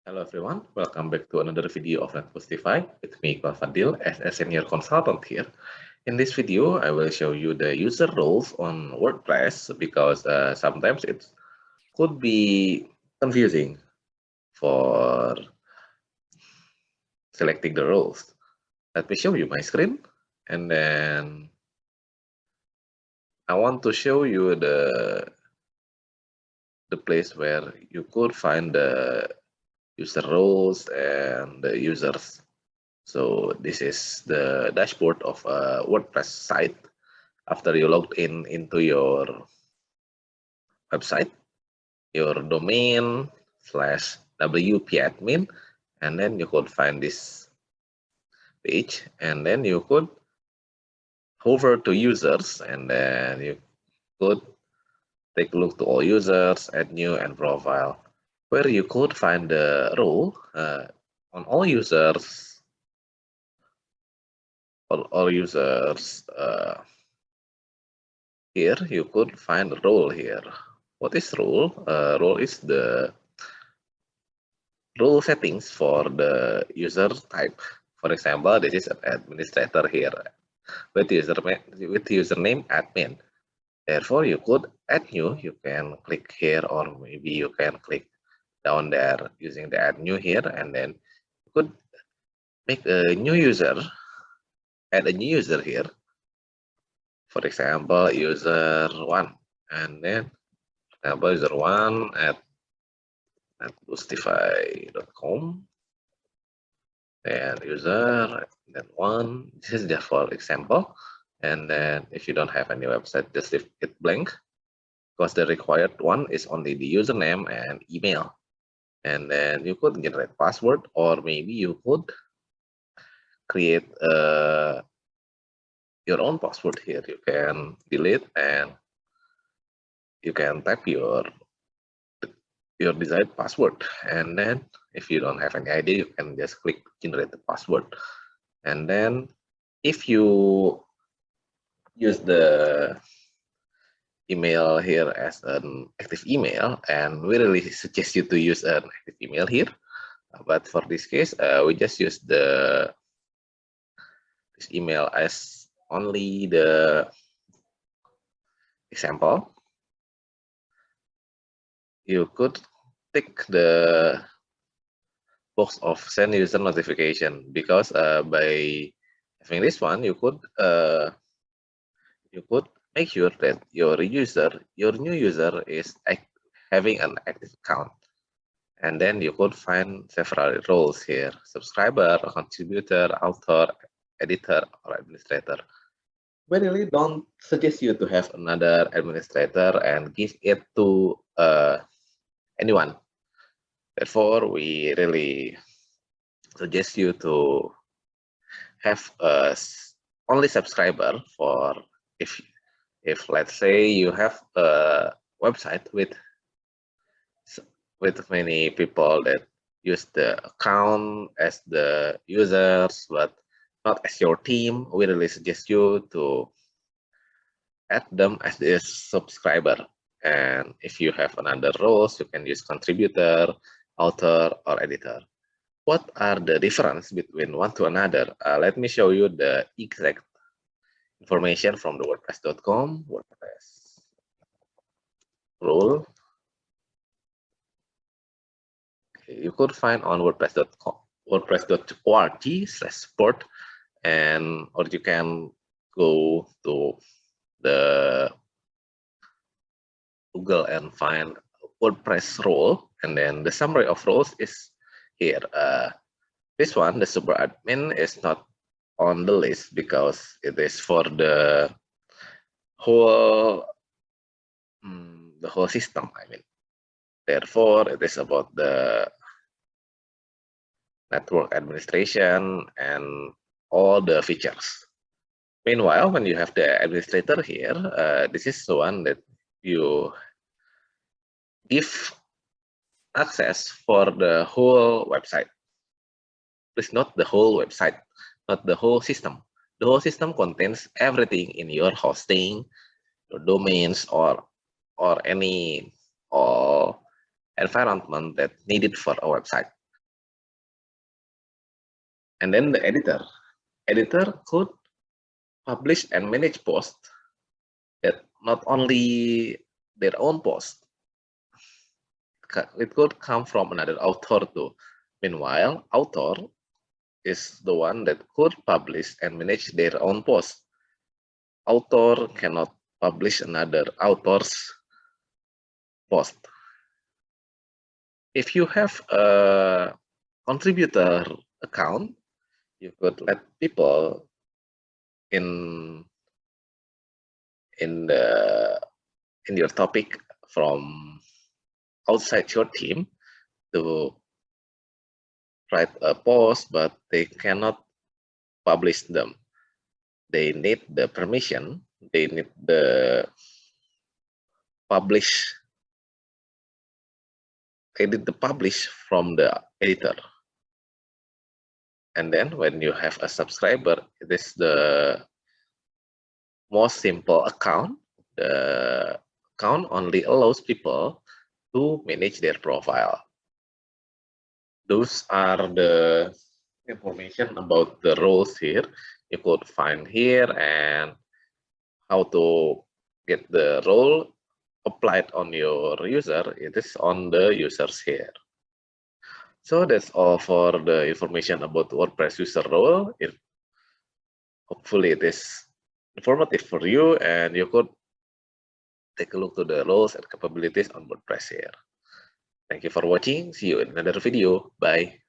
Hello everyone, welcome back to another video of Netpostify with me, Fadil, as a senior consultant here. In this video, I will show you the user roles on WordPress because sometimes it could be confusing for selecting the roles. Let me show you my screen, and then I want to show you the place where you could find the user roles and the users. So this is the dashboard of a WordPress site. After you logged in into your website, your domain /wp admin, and then you could find this page, and then you could hover to users, and then you could take a look to all users, add new and profile, where you could find the role on all users. All users here you could find a role here. What is role? Role is the role settings for the user type. For example, this is an administrator here with username admin. Therefore, you could add new. You can click here, or maybe you can click down there using the add new here, and then you could make a new user, add a new user here. For example, user one, and then user one at boostify.com, and user, then one. This is just for example. And then if you don't have any website, just leave it blank, because the required one is only the username and email. And then you could generate password, or maybe you could create your own password here. You can delete and you can type your desired password, and then if you don't have any idea, you can just click generate the password. And then if you use the email here as an active email, and we really suggest you to use an active email here, but for this case we just use this email as only the example. You could tick the box of send user notification, because by having this one, you could make sure that your new user is having an active account. And then you could find several roles here: subscriber, contributor, author, editor, or administrator. We really don't suggest you to have another administrator and give it to anyone. Therefore, we really suggest you to have only subscriber for if let's say you have a website with many people that use the account as the users, but not as your team. We really suggest you to add them as the subscriber. And if you have another roles, you can use contributor, author, or editor. What are the difference between one to another? Let me show you the exact information from the WordPress.com. WordPress role. Okay, you could find on WordPress.com, WordPress.org/support, and or you can go to the Google and find WordPress role, and then the summary of roles is here. This one, the super admin, is not on the list because it is for the whole system. I mean, therefore, it is about the network administration and all the features. Meanwhile, when you have the administrator here, this is the one that you give access for the whole website. Please not the whole website, not the whole system. The whole system contains everything in your hosting, your domains, or any environment that needed for a website. And then the editor. Editor could publish and manage posts that not only their own post, it could come from another author too. Meanwhile, author is the one that could publish and manage their own post. Author cannot publish another author's post. If you have a contributor account, you could let people in your topic from outside your team to write a post, but they cannot publish them. They need the permission. They need the publish. They need the publish from the editor. And then when you have a subscriber, it is the most simple account. The account only allows people to manage their profile. Those are the information about the roles here. You could find here and how to get the role applied on your user. It is on the users here. So that's all for the information about WordPress user role. Hopefully it is informative for you and you could take a look to the roles and capabilities on WordPress here. Thank you for watching. See you in another video. Bye.